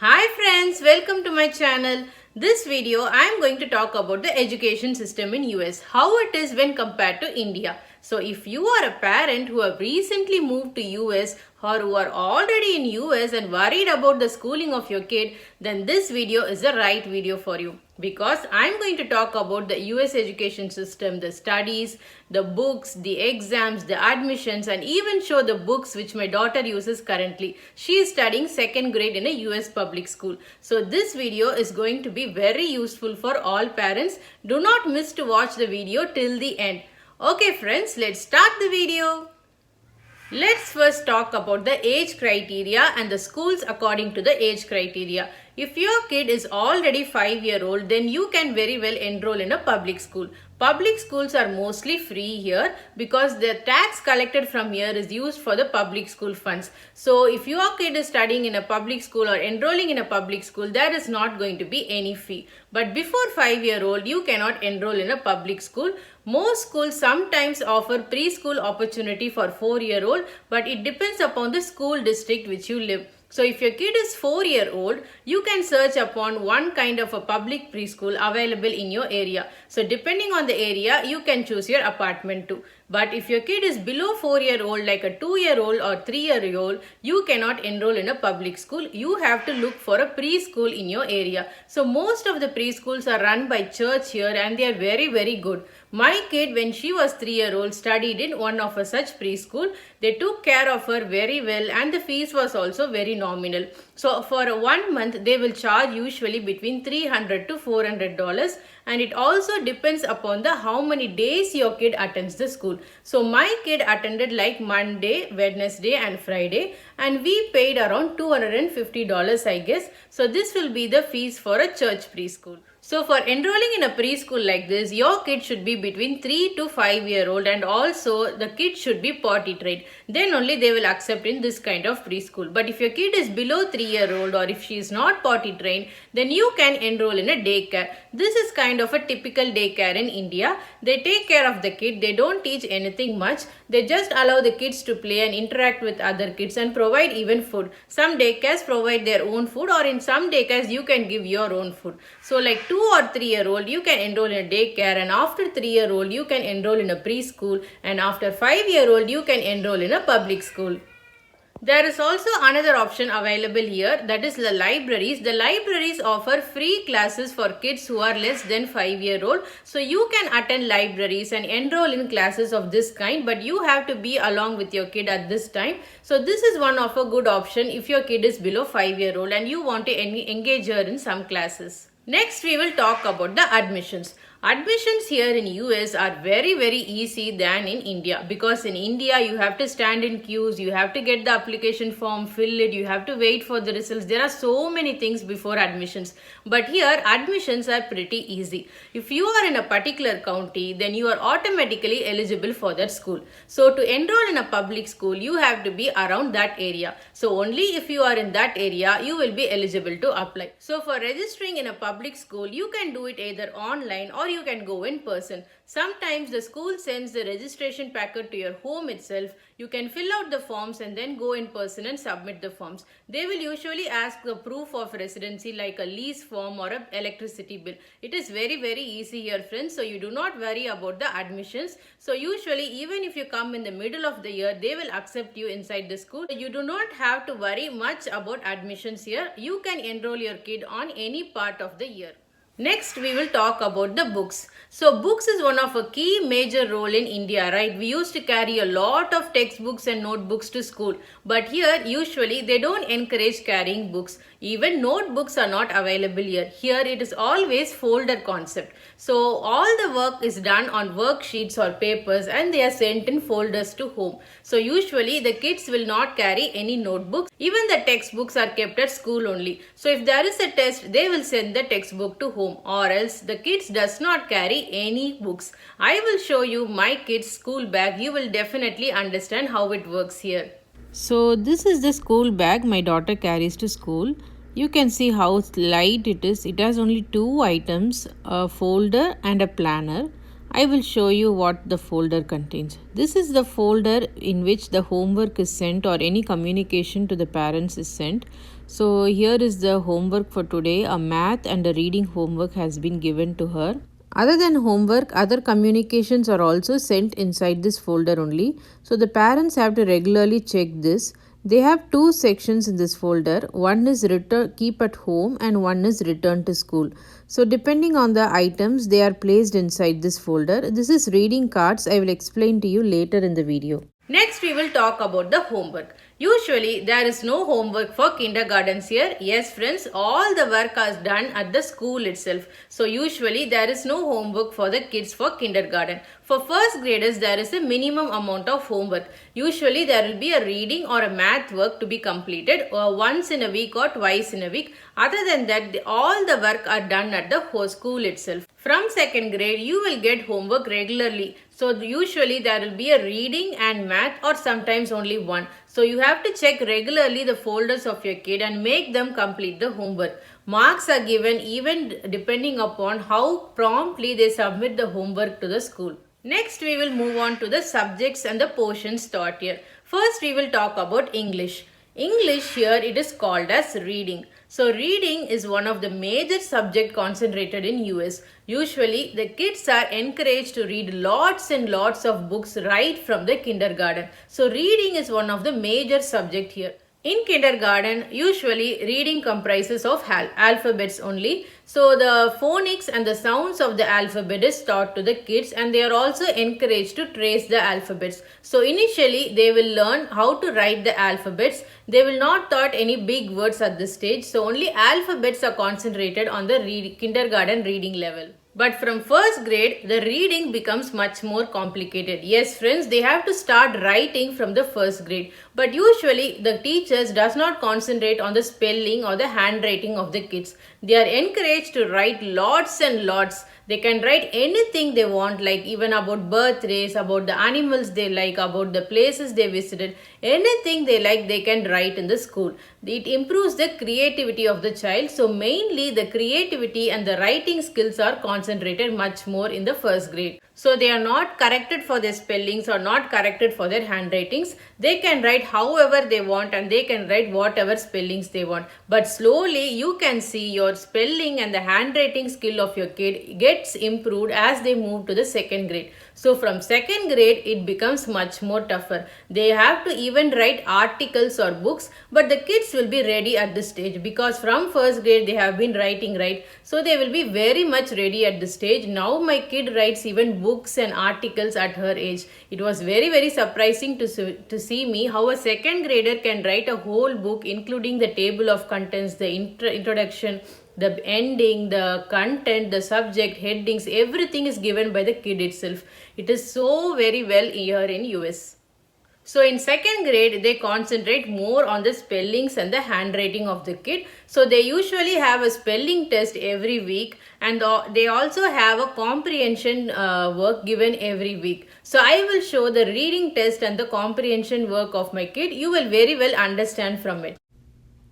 Hi friends, welcome to my channel. This video I am going to talk about the education system in US, how it is when compared to India. So if you are a parent who have recently moved to US or who are already in US and worried about the schooling of your kid, then this video is the right video for you. Because I am going to talk about the US education system, the studies, the books, the exams, the admissions, and even show the books which my daughter uses currently. She is studying 2nd grade in a US public school. So this video is going to be very useful for all parents. Do not miss to watch the video till the end. Okay friends, let's start the video. Let's first talk about the age criteria and the schools according to the age criteria. If your kid is already 5-year-old, then you can very well enroll in a public school. Public schools are mostly free here because the tax collected from here is used for the public school funds. So if your kid is studying in a public school or enrolling in a public school, there is not going to be any fee. But before 5-year-old, you cannot enroll in a public school. Most schools sometimes offer preschool opportunity for 4-year-old, but it depends upon the school district which you live. So if your kid is 4-year-old, you can search upon one kind of a public preschool available in your area. So depending on the area, you can choose your apartment too. But if your kid is below 4-year-old, like a 2-year-old or 3-year-old, you cannot enroll in a public school. You have to look for a preschool in your area. So most of the preschools are run by church here and they are very, very good. My kid, when she was 3-year-old, studied in one of a such preschool. They took care of her very well and the fees was also very nominal. So for 1 month, they will charge usually between $300 to $400, and it also depends upon the how many days your kid attends the school. So my kid attended like Monday, Wednesday and Friday, and we paid around $250 I guess. So this will be the fees for a church preschool. So for enrolling in a preschool like this, your kid should be between 3 to 5-year-old and also the kid should be potty trained. Then only they will accept in this kind of preschool. But if your kid is below 3-year-old or if she is not potty trained, then you can enroll in a daycare. This is kind of a typical daycare in India. They take care of the kid. They don't teach anything much. They just allow the kids to play and interact with other kids and provide even food. Some daycares provide their own food, or in some daycares you can give your own food. So like 2 or 3-year-old, you can enroll in a daycare, and after 3-year-old, you can enroll in a preschool, and after 5-year-old, you can enroll in a public school. There is also another option available here, that is the libraries. The libraries offer free classes for kids who are less than 5-year-old. So you can attend libraries and enroll in classes of this kind, but you have to be along with your kid at this time. So this is one of a good option if your kid is below 5-year-old and you want to engage her in some classes. Next, we will talk about the admissions. Admissions here in US are very, very easy than in India, because in India you have to stand in queues, you have to get the application form, fill it, you have to wait for the results. There are so many things before admissions. But here admissions are pretty easy. If you are in a particular county, then you are automatically eligible for that school. So to enroll in a public school, you have to be around that area. So only if you are in that area, you will be eligible to apply. So for registering in a public school, you can do it either online or you can go in person. Sometimes the school sends the registration packet to your home itself. You can fill out the forms and then go in person and submit the forms. They will usually ask the proof of residency like a lease form or an electricity bill. It is very, very easy here friends, so you do not worry about the admissions. So usually even if you come in the middle of the year, they will accept you inside the school. You do not have to worry much about admissions here. You can enroll your kid on any part of the year. Next, we will talk about the books. So books is one of a key major role in India, right? We used to carry a lot of textbooks and notebooks to school. But here, usually, they don't encourage carrying books. Even notebooks are not available here. Here, it is always folder concept. So all the work is done on worksheets or papers and they are sent in folders to home. So usually, the kids will not carry any notebooks. Even the textbooks are kept at school only. So if there is a test, they will send the textbook to home, or else the kids does not carry any books. I will show you my kids' school bag. You will definitely understand how it works here. So this is the school bag my daughter carries to school. You can see how light it is. It has only 2 items, a folder and a planner. I will show you what the folder contains. This is the folder in which the homework is sent or any communication to the parents is sent. So here is the homework for today. A math and a reading homework has been given to her. Other than homework, other communications are also sent inside this folder only. So the parents have to regularly check this. They have two sections in this folder. One is return keep at home and one is return to school. So depending on the items, they are placed inside this folder. This is reading cards. I will explain to you later in the video. Next, we will talk about the homework. Usually, there is no homework for kindergartens here. Yes, friends, all the work is done at the school itself. So, usually, there is no homework for the kids for kindergarten. For first graders, there is a minimum amount of homework. Usually, there will be a reading or a math work to be completed once in a week or twice in a week. Other than that, all the work are done at the school itself. From second grade, you will get homework regularly. So usually there will be a reading and math or sometimes only one. So you have to check regularly the folders of your kid and make them complete the homework. Marks are given even depending upon how promptly they submit the homework to the school. Next we will move on to the subjects and the portions taught here. First we will talk about English. English here it is called as reading. So reading is one of the major subject concentrated in US. Usually the kids are encouraged to read lots and lots of books right from the kindergarten. So reading is one of the major subject here. In kindergarten, usually reading comprises of alphabets only. So the phonics and the sounds of the alphabet is taught to the kids and they are also encouraged to trace the alphabets. So initially they will learn how to write the alphabets. They will not taught any big words at this stage. So only alphabets are concentrated on the kindergarten reading level. But from first grade, the reading becomes much more complicated. Yes, friends, they have to start writing from the first grade. But usually, the teachers does not concentrate on the spelling or the handwriting of the kids. They are encouraged to write lots and lots. They can write anything they want, like even about birthdays, about the animals they like, about the places they visited. Anything they like, they can write in the school. It improves the creativity of the child. So mainly the creativity and the writing skills are concentrated much more in the first grade. So they are not corrected for their spellings or not corrected for their handwritings. They can write however they want and they can write whatever spellings they want. But slowly you can see your spelling and the handwriting skill of your kid gets improved as they move to the second grade. So from second grade it becomes much more tougher. They have to even write articles or books, but the kids will be ready at this stage because from first grade they have been writing, right? So they will be very much ready at this stage. Now my kid writes even books and articles at her age. It was very surprising to see me how a second grader can write a whole book including the table of contents, the introduction, the ending, the content, the subject, headings, everything is given by the kid itself. It is so very well here in US. So in second grade, they concentrate more on the spellings and the handwriting of the kid. So they usually have a spelling test every week and they also have a comprehension work given every week. So I will show the reading test and the comprehension work of my kid. You will very well understand from it.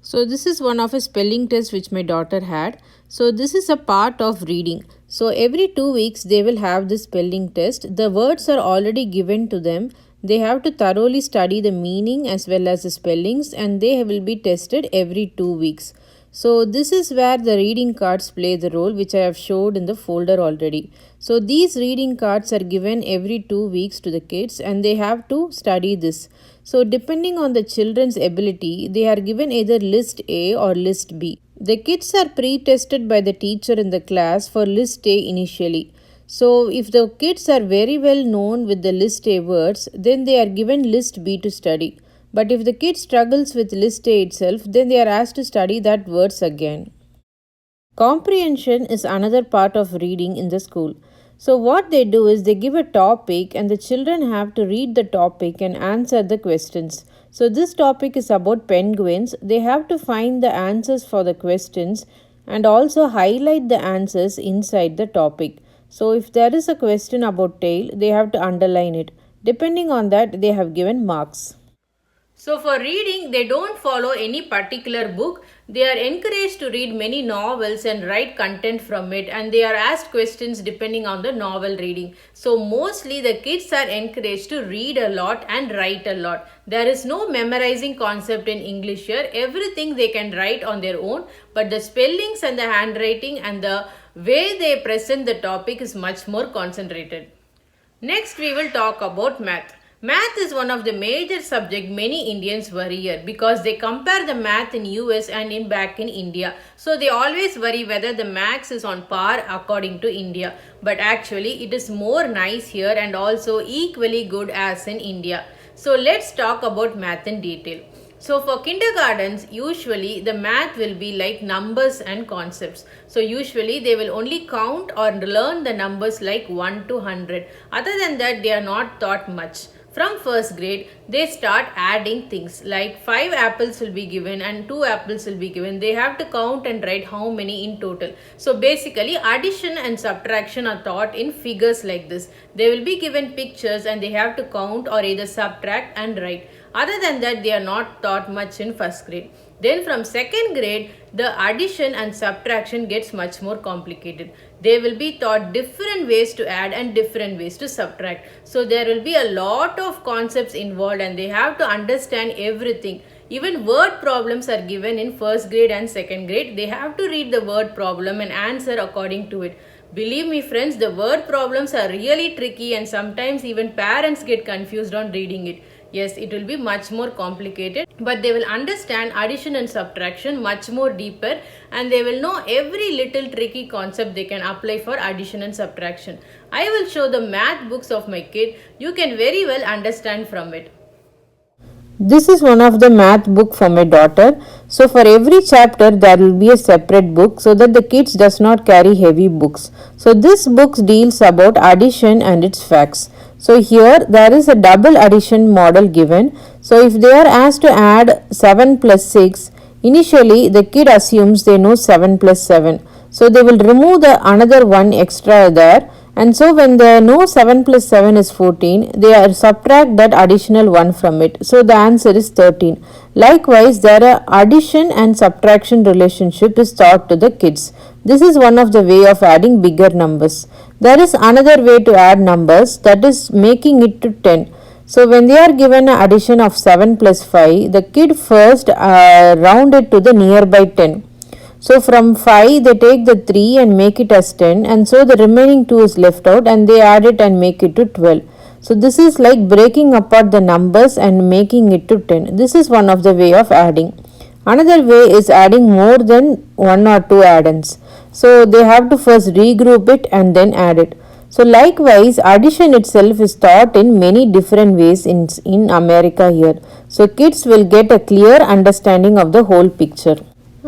So this is one of a spelling test which my daughter had. So this is a part of reading. So every 2 weeks they will have this spelling test. The words are already given to them. They have to thoroughly study the meaning as well as the spellings and they will be tested every 2 weeks. So this is where the reading cards play the role which I have showed in the folder already. So these reading cards are given every 2 weeks to the kids and they have to study this. So depending on the children's ability, they are given either list A or list B. The kids are pre-tested by the teacher in the class for list A initially. So if the kids are very well known with the list A words, then they are given list B to study. But if the kid struggles with list A itself, then they are asked to study that words again. Comprehension is another part of reading in the school. So what they do is they give a topic and the children have to read the topic and answer the questions. So this topic is about penguins. They have to find the answers for the questions and also highlight the answers inside the topic. So if there is a question about tail, they have to underline it. Depending on that, they have given marks. So for reading, they don't follow any particular book. They are encouraged to read many novels and write content from it, and they are asked questions depending on the novel reading. So mostly the kids are encouraged to read a lot and write a lot. There is no memorizing concept in English here. Everything they can write on their own, but the spellings and the handwriting and the way they present the topic is much more concentrated. Next we will talk about math. Math is one of the major subject many Indians worry here because they compare the math in US and in back in India. So they always worry whether the maths is on par according to India. But actually it is more nice here and also equally good as in India. So let's talk about math in detail. So for kindergartens, usually the math will be like numbers and concepts. So usually they will only count or learn the numbers like 1 to 100. Other than that, they are not taught much. From first grade, they start adding things like 5 apples will be given and 2 apples will be given. They have to count and write how many in total. So basically addition and subtraction are taught in figures like this. They will be given pictures and they have to count or either subtract and write. Other than that, they are not taught much in first grade. Then from second grade, the addition and subtraction gets much more complicated. They will be taught different ways to add and different ways to subtract. So there will be a lot of concepts involved and they have to understand everything. Even word problems are given in first grade and second grade. They have to read the word problem and answer according to it. Believe me friends, the word problems are really tricky and sometimes even parents get confused on reading it. Yes, it will be much more complicated, but they will understand addition and subtraction much more deeper and they will know every little tricky concept they can apply for addition and subtraction. I will show the math books of my kid. You can very well understand from it. This is one of the math book for my daughter. So for every chapter there will be a separate book so that the kids does not carry heavy books. So this book deals about addition and its facts. So here there is a double addition model given. So if they are asked to add 7 plus 6, initially the kid assumes they know 7 plus 7. So they will remove the another one extra there. And so when they know 7 plus 7 is 14, they are subtract that additional 1 from it. So the answer is 13. Likewise, there are addition and subtraction relationship is taught to the kids. This is one of the way of adding bigger numbers. There is another way to add numbers, that is making it to 10. So when they are given an addition of 7 plus 5, the kid first round it to the nearby 10. So from 5 they take the 3 and make it as 10 and so the remaining 2 is left out and they add it and make it to 12. So this is like breaking apart the numbers and making it to 10. This is one of the way of adding. Another way is adding more than 1 or 2 add-ins. So they have to first regroup it and then add it. So likewise addition itself is taught in many different ways in America here. So kids will get a clear understanding of the whole picture.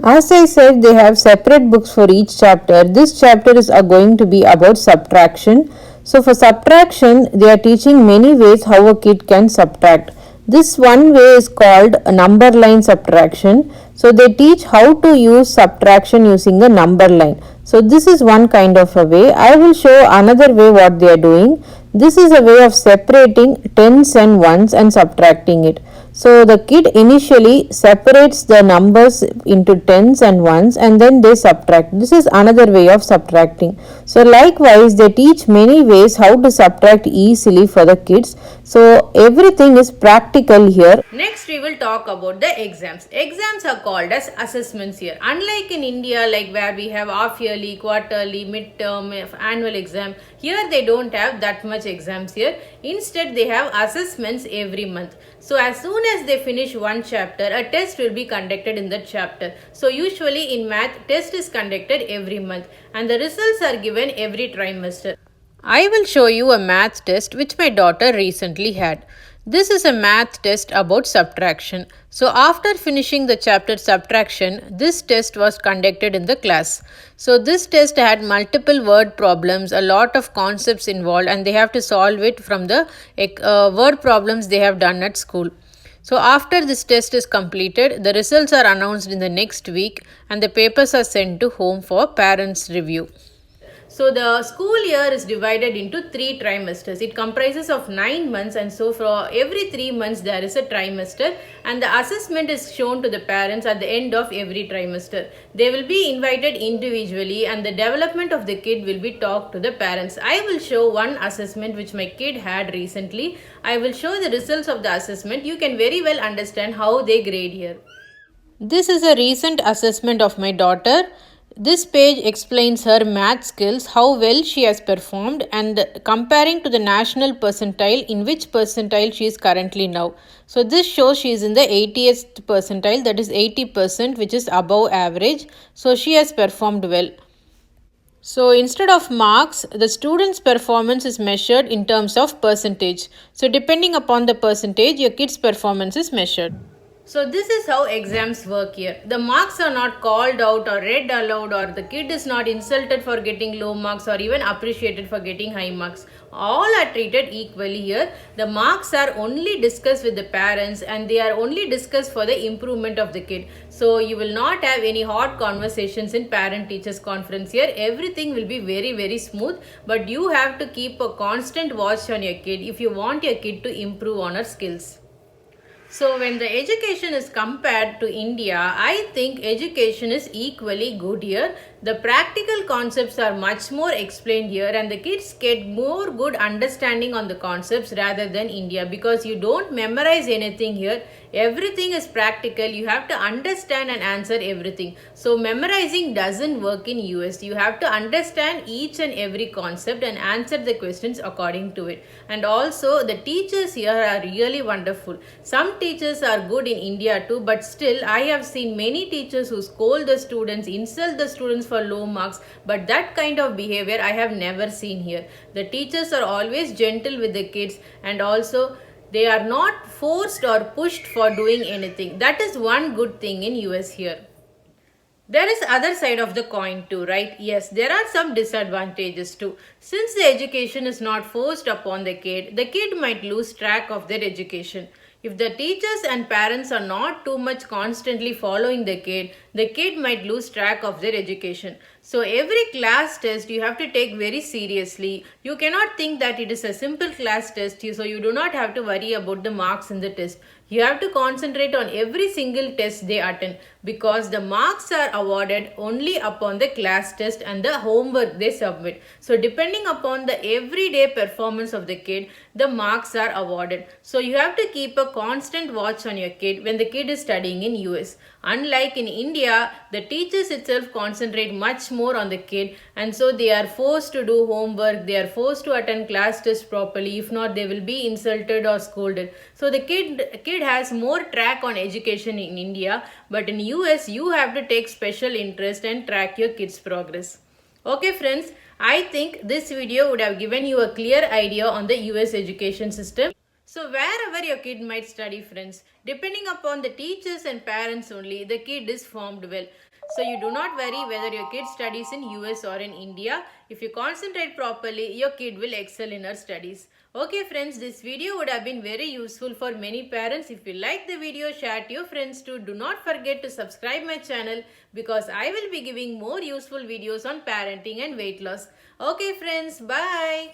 As I said, they have separate books for each chapter. This chapter is going to be about subtraction. So for subtraction, they are teaching many ways how a kid can subtract. This one way is called a number line subtraction. So they teach how to use subtraction using a number line. So this is one kind of a way. I will show another way what they are doing. This is a way of separating tens and ones and subtracting it. So the kid initially separates the numbers into tens and ones and then they subtract. This is another way of subtracting. So likewise they teach many ways how to subtract easily for the kids. So everything is practical here. Next we will talk about the exams. Exams are called as assessments here. Unlike in India, like where we have half yearly, quarterly, midterm, annual exam, here they don't have that much exams here. Instead they have assessments every month. So as soon as they finish one chapter, a test will be conducted in that chapter. So usually in math, test is conducted every month and the results are given every trimester. I will show you a math test which my daughter recently had. This is a math test about subtraction. So after finishing the chapter subtraction, this test was conducted in the class. So this test had multiple word problems, a lot of concepts involved and they have to solve it from the word problems they have done at school. So after this test is completed, the results are announced in the next week and the papers are sent to home for parents' review. So the school year is divided into 3 trimesters. It comprises of 9 months, and so for every 3 months there is a trimester, and the assessment is shown to the parents at the end of every trimester. They will be invited individually, and the development of the kid will be talked to the parents. I will show one assessment which my kid had recently. I will show the results of the assessment. You can very well understand how they grade here. This is a recent assessment of my daughter. This page explains her math skills, how well she has performed, and comparing to the national percentile, in which percentile she is currently now. So this shows she is in the 80th percentile, that is 80%, which is above average. So she has performed well. So instead of marks, the student's performance is measured in terms of percentage. So depending upon the percentage, your kid's performance is measured. So this is how exams work here. The marks are not called out or read aloud, or the kid is not insulted for getting low marks or even appreciated for getting high marks. All are treated equally here. The marks are only discussed with the parents, and they are only discussed for the improvement of the kid. So you will not have any hot conversations in parent-teachers conference here. Everything will be very smooth, but you have to keep a constant watch on your kid if you want your kid to improve on her skills. So when the education is compared to India, I think education is equally good here. The practical concepts are much more explained here, and the kids get more good understanding on the concepts rather than India, because you don't memorize anything here. Everything is practical. You have to understand and answer everything. So memorizing doesn't work in US. You have to understand each and every concept and answer the questions according to it. And also the teachers here are really wonderful. Some teachers are good in India too, but still I have seen many teachers who scold the students, insult the students for low marks, but that kind of behavior I have never seen here. The teachers are always gentle with the kids, and also they are not forced or pushed for doing anything. That is one good thing in US here. There is other side of the coin too, right? Yes, there are some disadvantages too. Since the education is not forced upon the kid might lose track of their education. If the teachers and parents are not too much constantly following the kid might lose track of their education. So every class test you have to take very seriously. You cannot think that it is a simple class test, so you do not have to worry about the marks in the test. You have to concentrate on every single test they attend, because the marks are awarded only upon the class test and the homework they submit. So depending upon the everyday performance of the kid, the marks are awarded. So you have to keep a constant watch on your kid when the kid is studying in US. Unlike in India, the teachers itself concentrate much more on the kid, and so they are forced to do homework, they are forced to attend class tests properly. If not, they will be insulted or scolded. So the kid has more track on education in India, but in US you have to take special interest and track your kids' progress. Okay friends, I think this video would have given you a clear idea on the US education system. So wherever your kid might study friends, depending upon the teachers and parents only, the kid is formed well. So you do not worry whether your kid studies in US or in India. If you concentrate properly, your kid will excel in her studies. Okay friends, this video would have been very useful for many parents. If you like the video, share to your friends too. Do not forget to subscribe my channel, because I will be giving more useful videos on parenting and weight loss. Okay friends, bye.